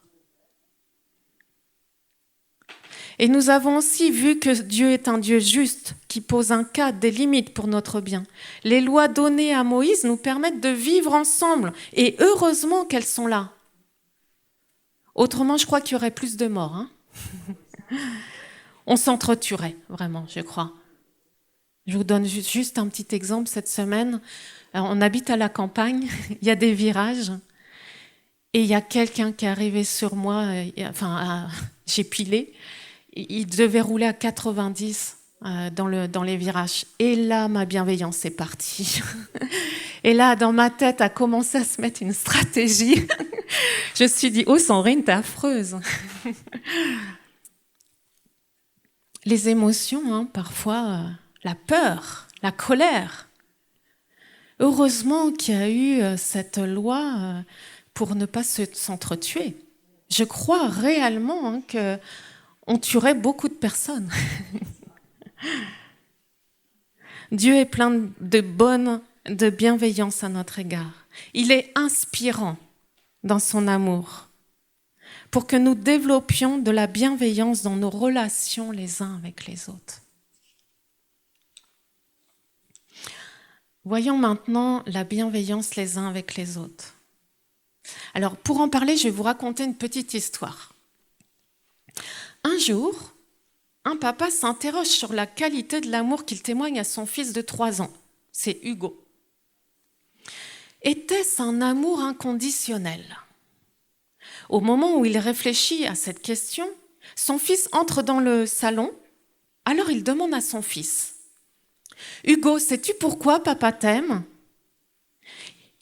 Et nous avons aussi vu que Dieu est un Dieu juste, qui pose un cadre, des limites pour notre bien. Les lois données à Moïse nous permettent de vivre ensemble, et heureusement qu'elles sont là. Autrement, je crois qu'il y aurait plus de morts. Hein. On s'entretuerait, vraiment, je crois. Je vous donne juste un petit exemple cette semaine. Alors, on habite à la campagne, il y a des virages, et il y a quelqu'un qui est arrivé sur moi, j'ai pilé, il devait rouler à 90 dans les virages. Et là, ma bienveillance est partie. Et là, dans ma tête, a commencé à se mettre une stratégie. Je me suis dit, oh Sandrine, t'es affreuse. Les émotions, parfois, la peur, la colère. Heureusement qu'il y a eu cette loi pour ne pas s'entretuer. Je crois réellement qu'on tuerait beaucoup de personnes. Dieu est plein de bienveillance à notre égard. Il est inspirant dans son amour pour que nous développions de la bienveillance dans nos relations les uns avec les autres. Voyons maintenant la bienveillance les uns avec les autres. Alors, pour en parler, je vais vous raconter une petite histoire. Un jour, un papa s'interroge sur la qualité de l'amour qu'il témoigne à son fils de 3 ans. C'est Hugo. Était-ce un amour inconditionnel ? Au moment où il réfléchit à cette question, son fils entre dans le salon. Alors il demande à son fils : « Hugo, sais-tu pourquoi papa t'aime ?»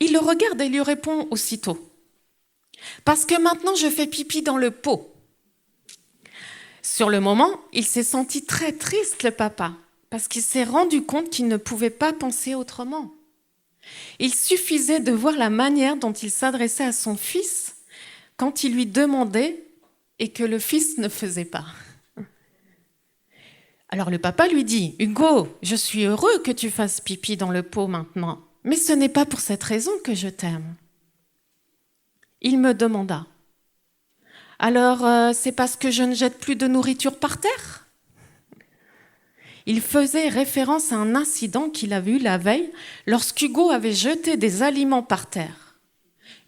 Il le regarde et lui répond aussitôt : « Parce que maintenant je fais pipi dans le pot. » Sur le moment, il s'est senti très triste, le papa, parce qu'il s'est rendu compte qu'il ne pouvait pas penser autrement. Il suffisait de voir la manière dont il s'adressait à son fils quand il lui demandait et que le fils ne faisait pas. Alors le papa lui dit : « Hugo, je suis heureux que tu fasses pipi dans le pot maintenant, mais ce n'est pas pour cette raison que je t'aime. » Il me demanda : « Alors, c'est parce que je ne jette plus de nourriture par terre ?» Il faisait référence à un incident qu'il avait eu la veille lorsqu'Hugo avait jeté des aliments par terre.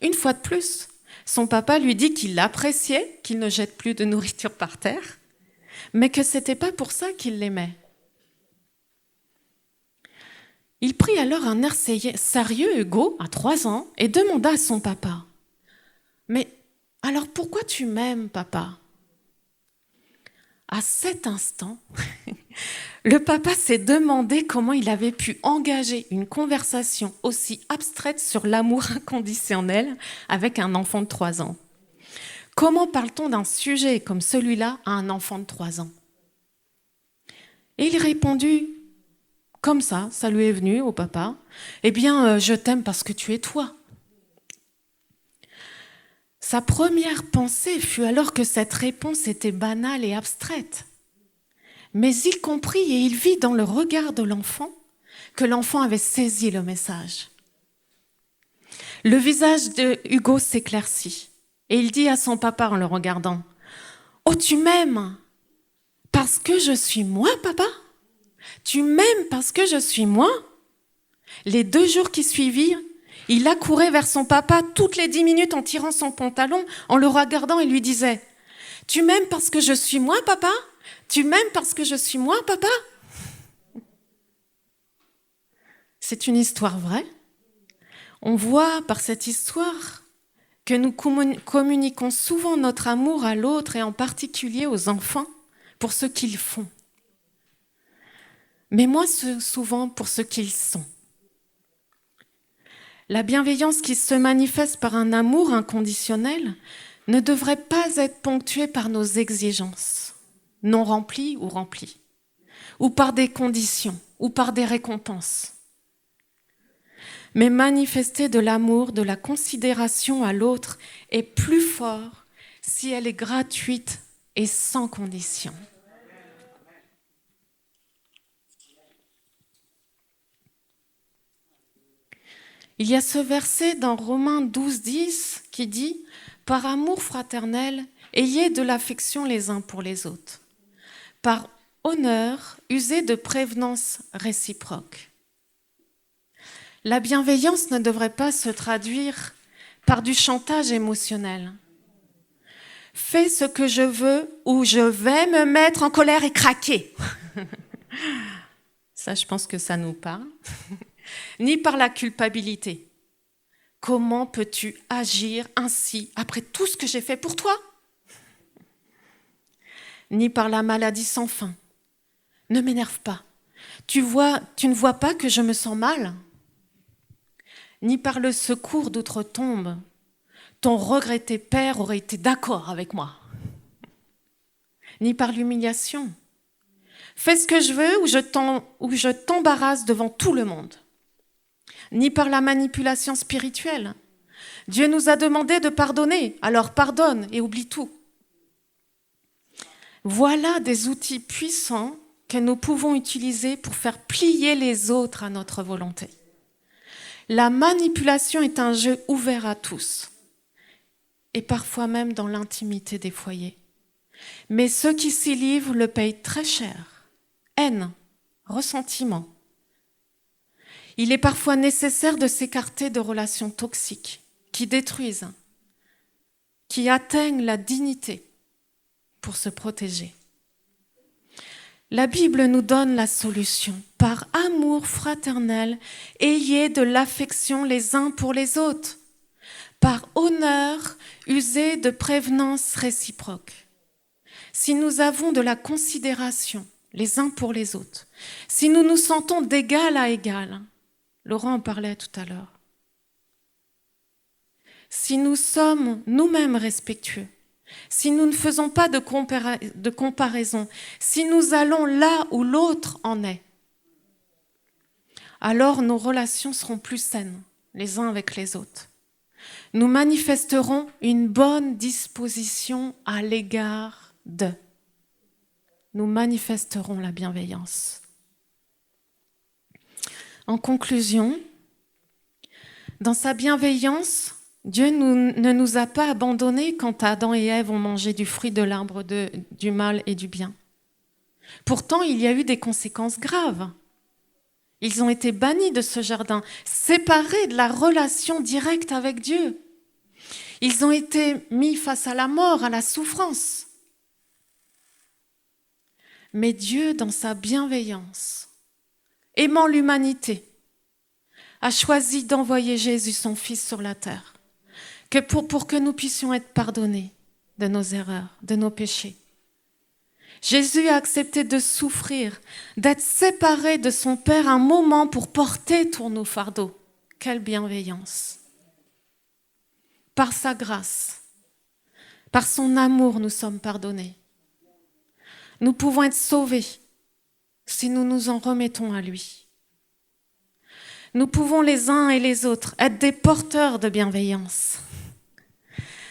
Une fois de plus, son papa lui dit qu'il appréciait qu'il ne jette plus de nourriture par terre, mais que ce n'était pas pour ça qu'il l'aimait. Il prit alors un air sérieux, Hugo, à 3 ans, et demanda à son papa : « Mais alors pourquoi tu m'aimes, papa ?» À cet instant, le papa s'est demandé comment il avait pu engager une conversation aussi abstraite sur l'amour inconditionnel avec un enfant de 3 ans. Comment parle-t-on d'un sujet comme celui-là à un enfant de 3 ans ? Et il répondit comme ça lui est venu au papa : « Eh bien, je t'aime parce que tu es toi. » Sa première pensée fut alors que cette réponse était banale et abstraite. Mais il comprit et il vit dans le regard de l'enfant que l'enfant avait saisi le message. Le visage de Hugo s'éclaircit et il dit à son papa en le regardant : « Oh, tu m'aimes parce que je suis moi, papa ? Tu m'aimes parce que je suis moi ?» Les 2 jours qui suivirent, il accourait vers son papa toutes les 10 minutes en tirant son pantalon, en le regardant et lui disait : « Tu m'aimes parce que je suis moi, papa ? Tu m'aimes parce que je suis moi, papa ?» C'est une histoire vraie. On voit par cette histoire que nous communiquons souvent notre amour à l'autre et en particulier aux enfants pour ce qu'ils font, mais moins souvent pour ce qu'ils sont. La bienveillance qui se manifeste par un amour inconditionnel ne devrait pas être ponctuée par nos exigences, non remplies, ou par des conditions, ou par des récompenses. Mais manifester de l'amour, de la considération à l'autre est plus fort si elle est gratuite et sans condition. Il y a ce verset dans Romains 12:10 qui dit : « Par amour fraternel, ayez de l'affection les uns pour les autres. Par honneur, usez de prévenance réciproque. » La bienveillance ne devrait pas se traduire par du chantage émotionnel. Fais ce que je veux ou je vais me mettre en colère et craquer. Ça, je pense que ça nous parle. Ni par la culpabilité. Comment peux-tu agir ainsi après tout ce que j'ai fait pour toi ? Ni par la maladie sans fin. Ne m'énerve pas. Tu ne vois pas que je me sens mal ? Ni par le secours d'outre-tombe. Ton regretté père aurait été d'accord avec moi. Ni par l'humiliation. Fais ce que je veux ou je t'embarrasse devant tout le monde. Ni par la manipulation spirituelle. Dieu nous a demandé de pardonner, alors pardonne et oublie tout. Voilà des outils puissants que nous pouvons utiliser pour faire plier les autres à notre volonté. La manipulation est un jeu ouvert à tous, et parfois même dans l'intimité des foyers. Mais ceux qui s'y livrent le payent très cher. Haine, ressentiment. Il est parfois nécessaire de s'écarter de relations toxiques qui détruisent, qui atteignent la dignité pour se protéger. La Bible nous donne la solution. Par amour fraternel, ayez de l'affection les uns pour les autres. Par honneur, usez de prévenance réciproque. Si nous avons de la considération les uns pour les autres, si nous nous sentons d'égal à égal, Laurent en parlait tout à l'heure, si nous sommes nous-mêmes respectueux, si nous ne faisons pas de comparaison, si nous allons là où l'autre en est, alors nos relations seront plus saines les uns avec les autres. Nous manifesterons une bonne disposition à l'égard d'eux. Nous manifesterons la bienveillance. En conclusion, dans sa bienveillance, Dieu ne nous a pas abandonnés quand Adam et Ève ont mangé du fruit de l'arbre du mal et du bien. Pourtant, il y a eu des conséquences graves. Ils ont été bannis de ce jardin, séparés de la relation directe avec Dieu. Ils ont été mis face à la mort, à la souffrance. Mais Dieu, dans sa bienveillance, aimant l'humanité, a choisi d'envoyer Jésus, son Fils, sur la terre, pour que nous puissions être pardonnés de nos erreurs, de nos péchés. Jésus a accepté de souffrir, d'être séparé de son Père un moment pour porter tous nos fardeaux. Quelle bienveillance! Par sa grâce, par son amour, nous sommes pardonnés. Nous pouvons être sauvés si nous nous en remettons à lui. Nous pouvons les uns et les autres être des porteurs de bienveillance.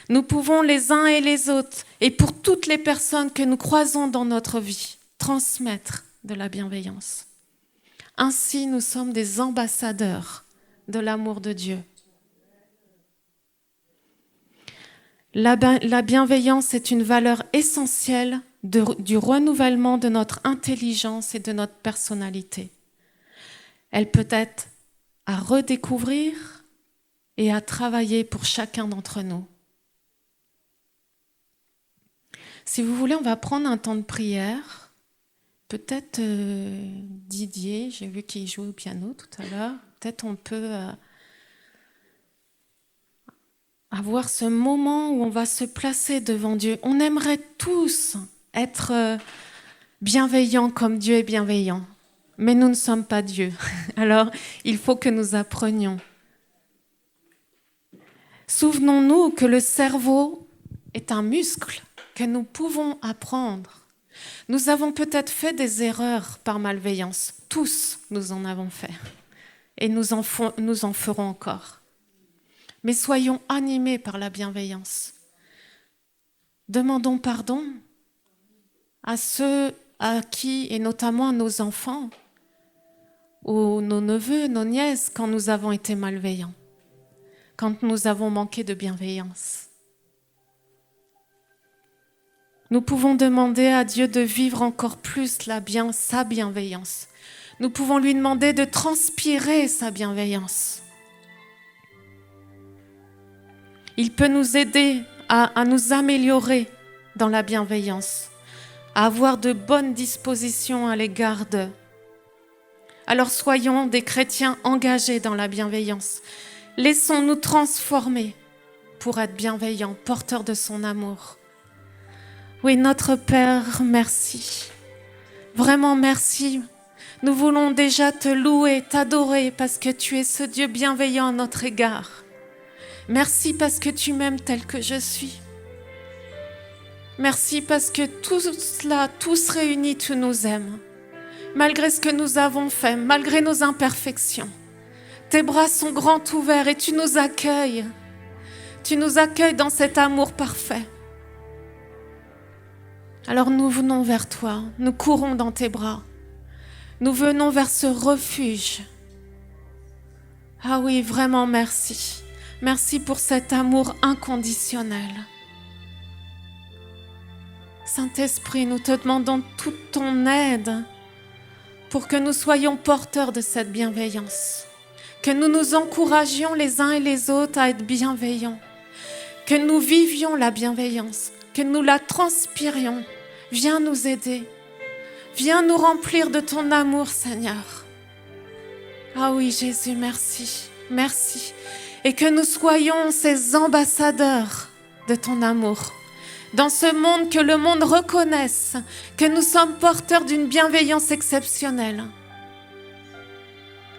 Nous pouvons les uns et les autres, et pour toutes les personnes que nous croisons dans notre vie, transmettre de la bienveillance. Ainsi, nous sommes des ambassadeurs de l'amour de Dieu. La bienveillance est une valeur essentielle du renouvellement de notre intelligence et de notre personnalité. Elle peut être à redécouvrir et à travailler pour chacun d'entre nous. Si vous voulez, on va prendre un temps de prière. Peut-être Didier, j'ai vu qu'il jouait au piano tout à l'heure. Peut-être on peut avoir ce moment où on va se placer devant Dieu. On aimerait tous être bienveillants comme Dieu est bienveillant. Mais nous ne sommes pas Dieu. Alors, il faut que nous apprenions. Souvenons-nous que le cerveau est un muscle que nous pouvons apprendre. Nous avons peut-être fait des erreurs par malveillance. Tous, nous en avons fait. Et nous en ferons encore. Mais soyons animés par la bienveillance. Demandons pardon à ceux à qui, et notamment à nos enfants, ou nos neveux, nos nièces, quand nous avons été malveillants, quand nous avons manqué de bienveillance. Nous pouvons demander à Dieu de vivre encore plus sa bienveillance. Nous pouvons lui demander de transpirer sa bienveillance. Il peut nous aider à nous améliorer dans la bienveillance, à avoir de bonnes dispositions à l'égard d'eux. Alors soyons des chrétiens engagés dans la bienveillance. Laissons-nous transformer pour être bienveillants, porteurs de son amour. Oui, notre Père, merci. Vraiment merci. Nous voulons déjà te louer, t'adorer parce que tu es ce Dieu bienveillant à notre égard. Merci parce que tu m'aimes tel que je suis. Merci parce que tous réunis, tu nous aimes. Malgré ce que nous avons fait, malgré nos imperfections. Tes bras sont grands ouverts et tu nous accueilles. Tu nous accueilles dans cet amour parfait. Alors nous venons vers toi, nous courons dans tes bras. Nous venons vers ce refuge. Ah oui, vraiment merci. Merci pour cet amour inconditionnel. Saint-Esprit, nous te demandons toute ton aide pour que nous soyons porteurs de cette bienveillance, que nous nous encouragions les uns et les autres à être bienveillants, que nous vivions la bienveillance, que nous la transpirions. Viens nous aider, viens nous remplir de ton amour, Seigneur. Ah oui, Jésus, merci, merci. Et que nous soyons ces ambassadeurs de ton amour. Dans ce monde, que le monde reconnaisse que nous sommes porteurs d'une bienveillance exceptionnelle.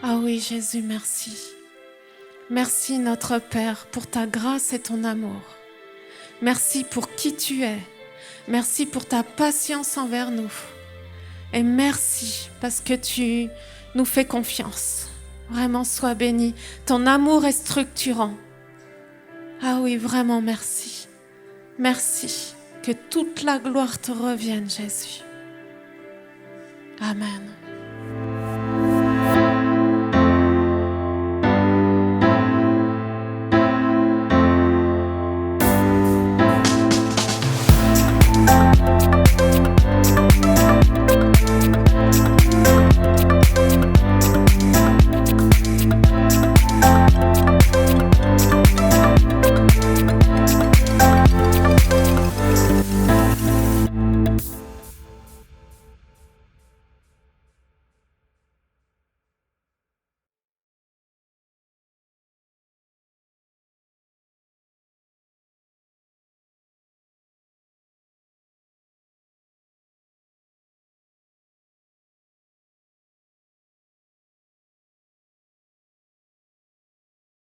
Ah oui, Jésus, merci. Merci, notre Père, pour ta grâce et ton amour. Merci pour qui tu es. Merci pour ta patience envers nous. Et merci parce que tu nous fais confiance. Vraiment, sois béni. Ton amour est structurant. Ah oui, vraiment, merci. Merci. Que toute la gloire te revienne, Jésus. Amen.